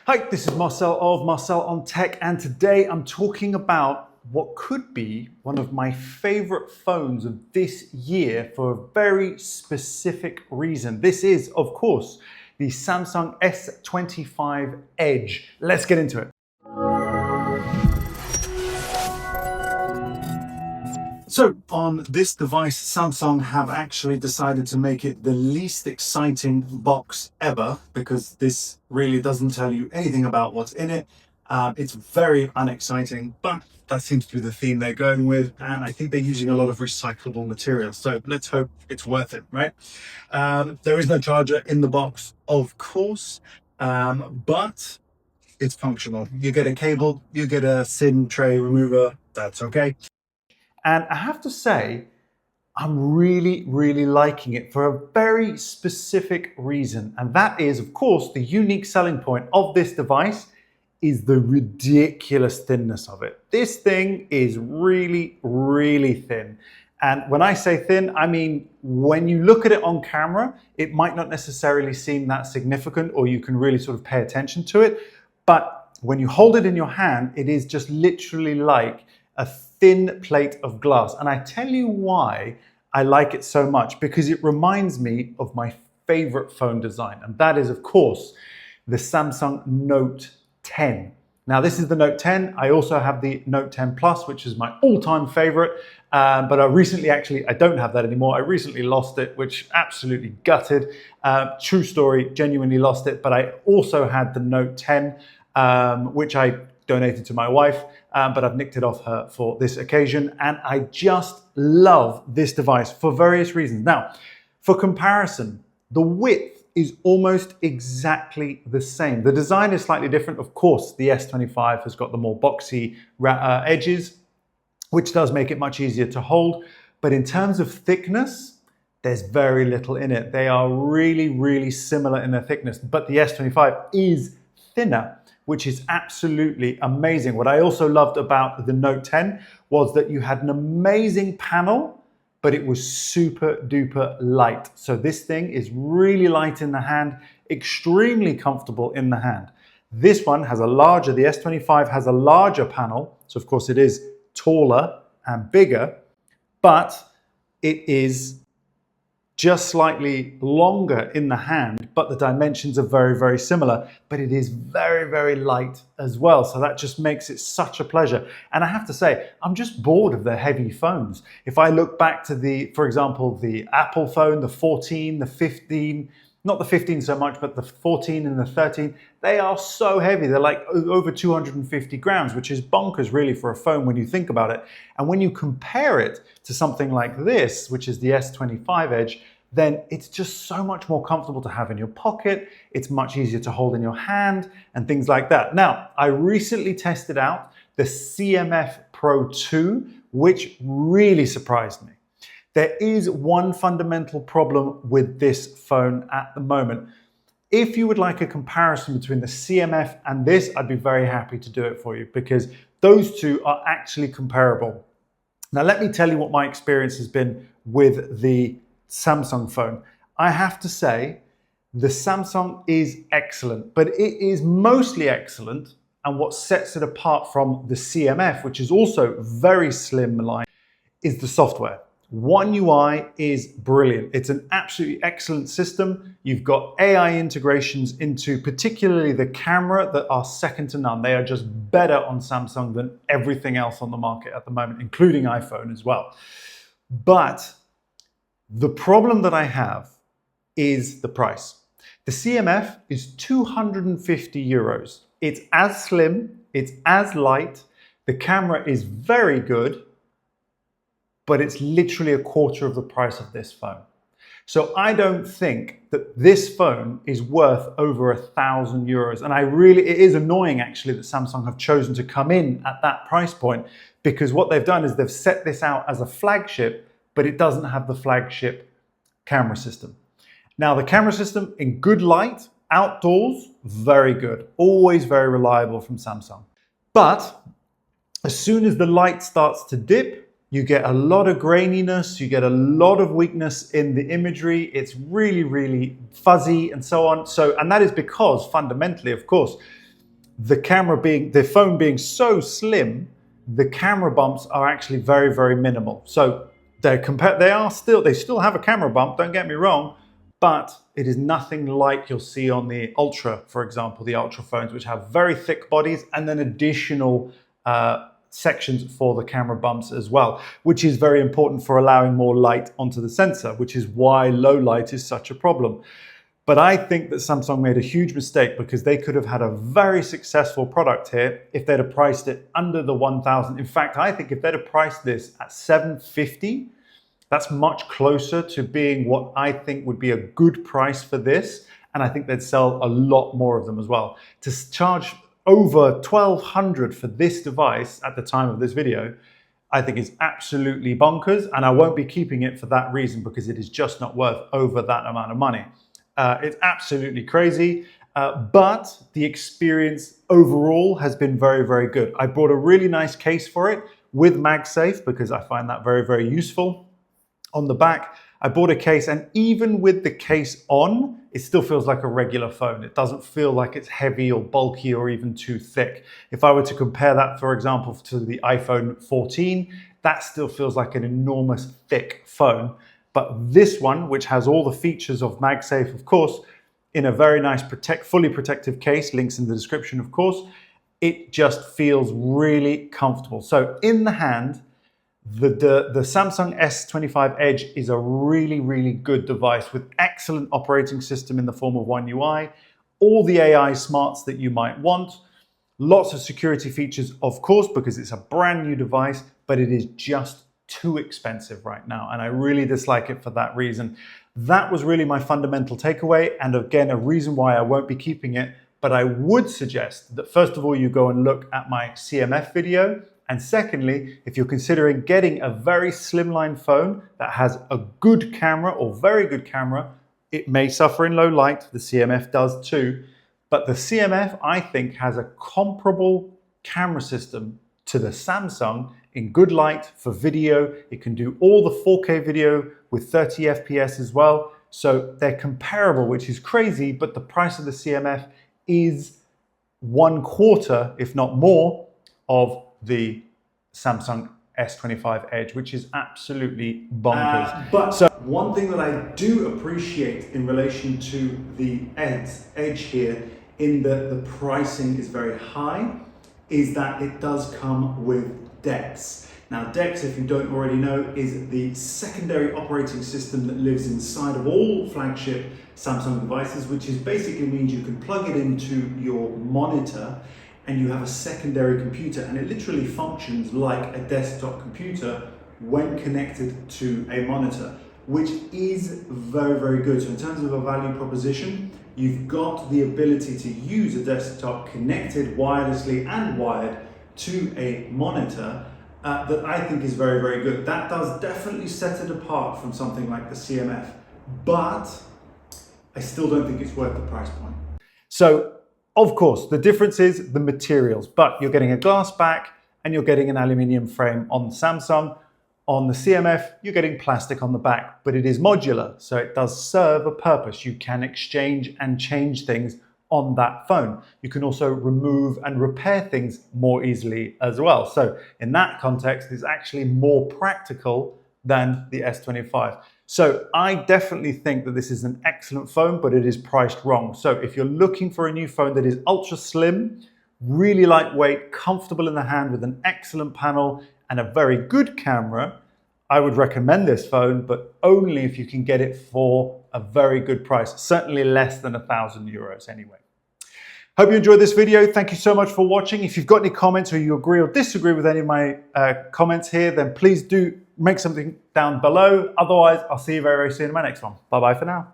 Hi, this is Marcel of Marcel on Tech, and today I'm talking about what could be one of my favorite phones of this year for a very specific reason. This is, of course, the Samsung S25 Edge. Let's get into it. So on this device, Samsung have actually decided to make it the least exciting box ever, because this really doesn't tell you anything about what's in it. It's very unexciting, but that seems to be the theme they're going with, and I think they're using a lot of recyclable materials. So let's hope it's worth it, right? There is no charger in the box, of course, but it's functional. You get a cable, you get a SIM tray remover, that's okay. And I have to say, I'm really liking it for a very specific reason. And that is, of course, the unique selling point of this device is the ridiculous thinness of it. This thing is really thin. And when I say thin, I mean, when you look at it on camera, it might not necessarily seem that significant, or you can really sort of pay attention to it. But when you hold it in your hand, it is just literally like a thin plate of glass. And I tell you why I like it so much, because it reminds me of my favorite phone design. And that is, of course, the Samsung Note 10. Now, this is the Note 10. I also have the Note 10 Plus, which is my all-time favorite. But I don't have that anymore. I recently lost it, which absolutely gutted. True story, genuinely lost it. But I also had the Note 10, which I donated to my wife, but I've nicked it off her for this occasion. And I just love this device for various reasons. Now, for comparison, the width is almost exactly the same. The design is slightly different. Of course, the S25 has got the more boxy edges, which does make it much easier to hold. But in terms of thickness, there's very little in it. They are really similar in their thickness, but the S25 is thinner, which is absolutely amazing. What I also loved about the Note 10 was that you had an amazing panel, but it was super duper light. So this thing is really light in the hand, extremely comfortable in the hand. This one has the S25 has a larger panel. So of course it is taller and bigger, but it is just slightly longer in the hand, but the dimensions are very similar, but it is very light as well. So that just makes it such a pleasure. And I have to say, I'm just bored of the heavy phones. If I look back to for example, the Apple phone, the 14, the 15, not the 15 so much, but the 14 and the 13, they are so heavy. They're like over 250 grams, which is bonkers really for a phone when you think about it. And when you compare it to something like this, which is the S25 Edge, then it's just so much more comfortable to have in your pocket. It's much easier to hold in your hand and things like that. Now, I recently tested out the CMF Pro 2, which really surprised me. There is one fundamental problem with this phone at the moment. If you would like a comparison between the CMF and this, I'd be very happy to do it for you, because those two are actually comparable. Now, let me tell you what my experience has been with the Samsung phone. I have to say, the Samsung is excellent, but it is mostly excellent. And what sets it apart from the CMF, which is also very slimline, is the software. One UI is brilliant. It's an absolutely excellent system. You've got AI integrations into particularly the camera that are second to none. They are just better on Samsung than everything else on the market at the moment, including iPhone as well. But the problem that I have is the price. The CMF is 250 euros. It's as slim, it's as light, the camera is very good, but it's literally a quarter of the price of this phone. So I don't think that this phone is worth over 1,000 euros. And it is annoying actually that Samsung have chosen to come in at that price point, because what they've done is they've set this out as a flagship, but it doesn't have the flagship camera system. Now, the camera system in good light, outdoors, very good. Always very reliable from Samsung. But as soon as the light starts to dip, you get a lot of graininess, you get a lot of weakness in the imagery. It's really fuzzy and so on. And that is because fundamentally, of course, the phone being so slim, the camera bumps are actually very, very minimal. So they still have a camera bump, don't get me wrong, but it is nothing like you'll see on the Ultra, for example, the Ultra phones, which have very thick bodies and then additional sections for the camera bumps as well, which is very important for allowing more light onto the sensor, which is why low light is such a problem. But I think that Samsung made a huge mistake because they could have had a very successful product here if they'd have priced it under the 1,000. In fact, I think if they'd have priced this at 750, that's much closer to being what I think would be a good price for this. And I think they'd sell a lot more of them as well. To charge over 1,200 for this device at the time of this video, I think is absolutely bonkers. And I won't be keeping it for that reason because it is just not worth over that amount of money. It's absolutely crazy, but the experience overall has been very, very good. I bought a really nice case for it with MagSafe because I find that very, very useful. On the back, I bought a case, and even with the case on, it still feels like a regular phone. It doesn't feel like it's heavy or bulky or even too thick. If I were to compare that, for example, to the iPhone 14, that still feels like an enormous thick phone. But this one, which has all the features of MagSafe, of course, in a very nice fully protective case, links in the description, of course, it just feels really comfortable. So in the hand, the Samsung S25 Edge is a really, really good device with excellent operating system in the form of One UI, all the AI smarts that you might want, lots of security features, of course, because it's a brand new device, but it is just too expensive right now. And I really dislike it for that reason. That was really my fundamental takeaway. And again, a reason why I won't be keeping it. But I would suggest that first of all, you go and look at my CMF video. And secondly, if you're considering getting a very slimline phone that has a good camera or very good camera, it may suffer in low light. The CMF does too. But the CMF, I think, has a comparable camera system to the Samsung in good light for video. It can do all the 4K video with 30 FPS as well. So they're comparable, which is crazy, but the price of the CMF is 1/4, if not more, of the Samsung S25 Edge, which is absolutely bonkers. But one thing that I do appreciate in relation to the Edge here, in that the pricing is very high, is that it does come with DeX. Now, DeX, if you don't already know, is the secondary operating system that lives inside of all flagship Samsung devices, which is basically means you can plug it into your monitor and you have a secondary computer, and it literally functions like a desktop computer when connected to a monitor, which is very, very good. So in terms of a value proposition, you've got the ability to use a desktop connected wirelessly and wired to a monitor that I think is very, very good. That does definitely set it apart from something like the CMF, but I still don't think it's worth the price point. So, of course, the difference is the materials, but you're getting a glass back and you're getting an aluminium frame on the Samsung. On the CMF, you're getting plastic on the back, but it is modular, so it does serve a purpose. You can exchange and change things on that phone. You can also remove and repair things more easily as well. So in that context, it's actually more practical than the S25. So I definitely think that this is an excellent phone, but it is priced wrong. So if you're looking for a new phone that is ultra slim, really lightweight, comfortable in the hand with an excellent panel and a very good camera, I would recommend this phone, but only if you can get it for a very good price, certainly less than €1,000 anyway. Hope you enjoyed this video. Thank you so much for watching. If you've got any comments or you agree or disagree with any of my comments here, then please do make something down below. Otherwise, I'll see you very, very soon in my next one. Bye-bye for now.